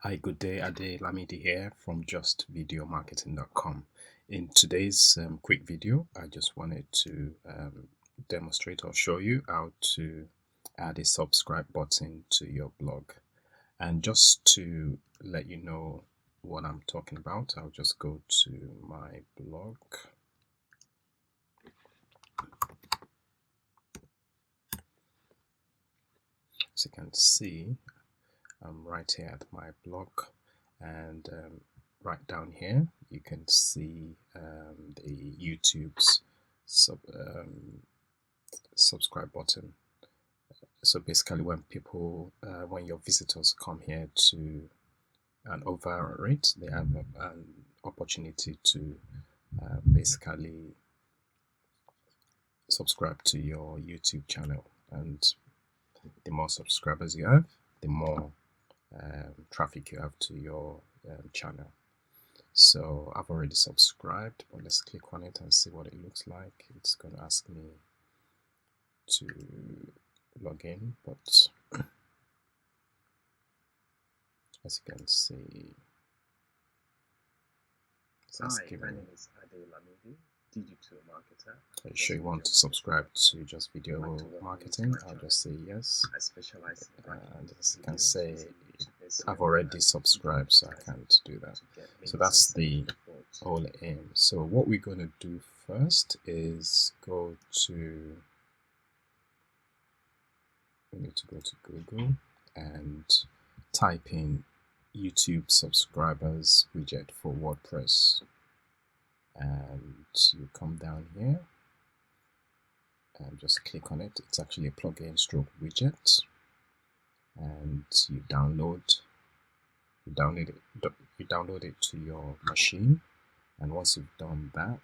Hi, good day. Lamidi here from justvideomarketing.com. In today's quick video, I just wanted to demonstrate or show you how to add a subscribe button to your blog. And just to let you know what I'm talking about, I'll just go to my blog. As you can see, I'm right here at my blog, and right down here you can see the YouTube's subscribe button. So basically, when your visitors come here to an over rate, they have an opportunity to basically subscribe to your YouTube channel, and the more subscribers you have, the more traffic you have to your channel. So I've already subscribed, but let's click on it and see what it looks like. It's going to ask me to log in, but as you can see, Hi, my name is Lamidi, digital marketer. Are you sure you want to subscribe to Just Video Marketing? I'll just say yes. I specialize in and as you can say, I've already subscribed, so I can't do that. So that's the whole aim. So what we're going to do first is we need to go to Google and type in YouTube subscribers widget for WordPress, and you come down here and just click on it. It's actually a plugin stroke widget, and you download it to your machine. And once you've done that,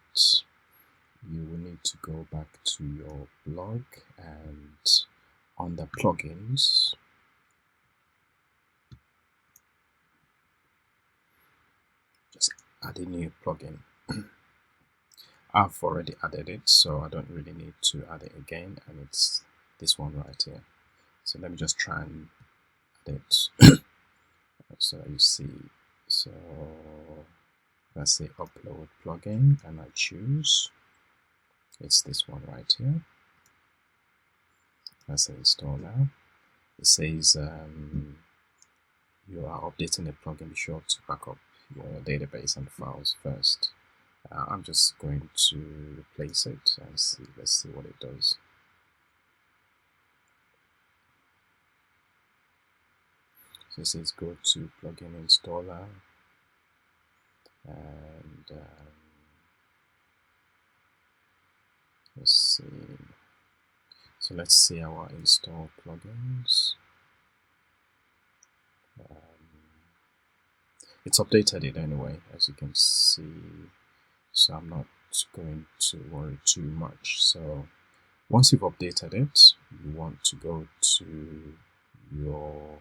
you will need to go back to your blog, and under plugins, just add a new plugin. I've already added it, so I don't really need to add it again, and it's this one right here. So let me just try and add it so that you see. So let's say upload plugin, and I choose, it's this one right here. Let's say install now. It says you are updating the plugin, be sure to back up your database and files first. I'm just going to replace it and see. Let's see what it does. So it says go to plugin installer, and let's see. So let's see our install plugins. It's updated it anyway, as you can see, so I'm not going to worry too much. So once you've updated it, you want to go to your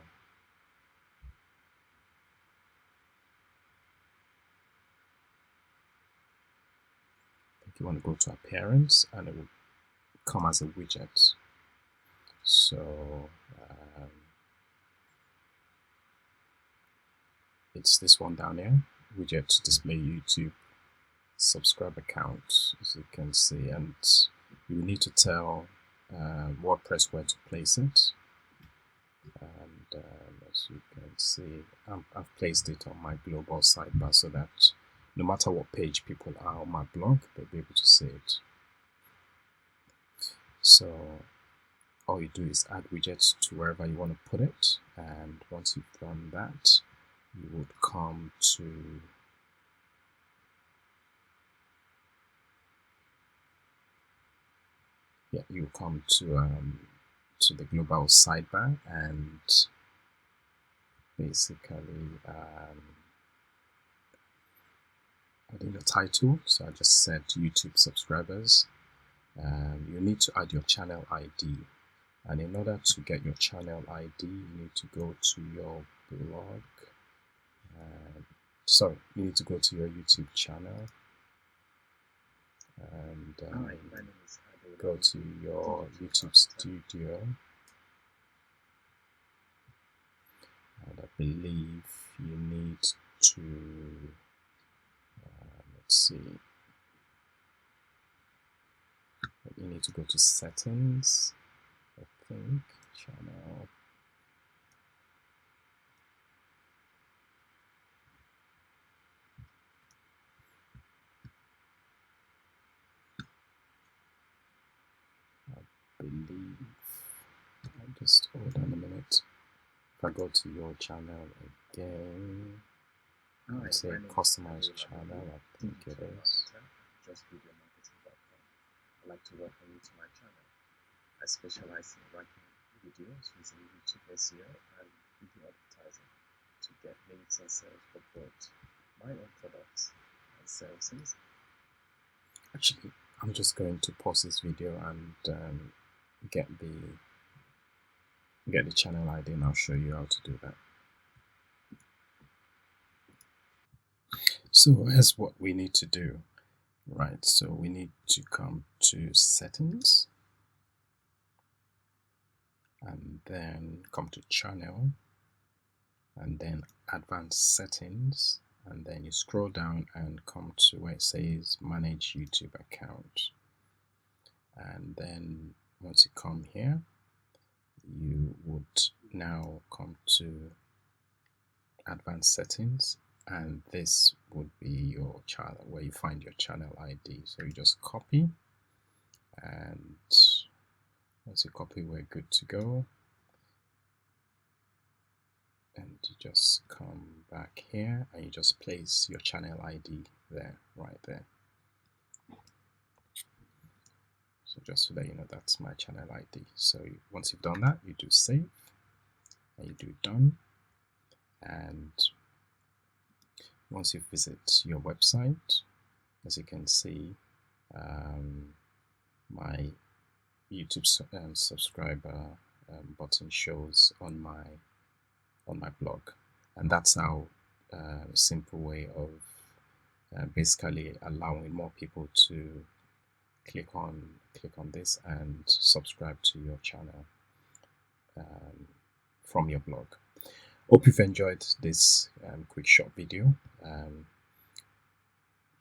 appearance, and it will come as a widget. So it's this one down here, widget to display YouTube subscriber count, as you can see, and you need to tell WordPress where to place it. And as you can see, I've placed it on my global sidebar so that no matter what page people are on my blog, they'll be able to see it. So all you do is add widgets to wherever you want to put it, and once you've done that, you would come to the global sidebar, and basically adding your title. So I just said YouTube subscribers. You need to add your channel ID, and in order to get your channel ID, you need to go to your blog. You need to go to your YouTube channel and go to your YouTube studio, And I believe you need to, let's see, you need to go to settings, I think, channel. Believe, I'll just hold on a minute. If I go to your channel again, Hi, say my name is customize Lamidi, channel, I think it digital is. marketer at justvideomarketing.com. I'd like to welcome you to my channel. I specialize in writing videos using YouTube SEO and video advertising to get leads and sales for both my own products and services. Actually, I'm just going to pause this video and get the channel ID, and I'll show you how to do that. So here's what we need to do, right? So we need to come to settings and then come to channel and then advanced settings, and then you scroll down and come to where it says manage YouTube account. And then once you come here, you would now come to advanced settings, and this would be your channel, where you find your channel ID. So you just copy, and once you copy, we're good to go. And you just come back here and you just place your channel ID there, right there. So just so that you know, that's my channel ID. So once you've done that, you do save and you do done. And once you visit your website, as you can see, my YouTube subscriber button shows on my blog, and that's how a simple way of basically allowing more people to click on this and subscribe to your channel from your blog. Hope you've enjoyed this quick short video.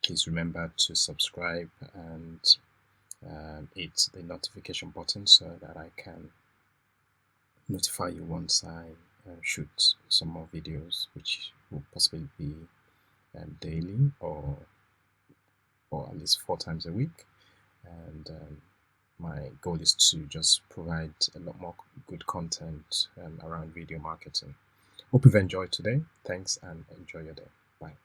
Please remember to subscribe and hit the notification button so that I can notify you once I shoot some more videos, which will possibly be daily or at least 4 times a week. And my goal is to just provide a lot more good content around video marketing. Hope you've enjoyed today. Thanks and enjoy your day. Bye.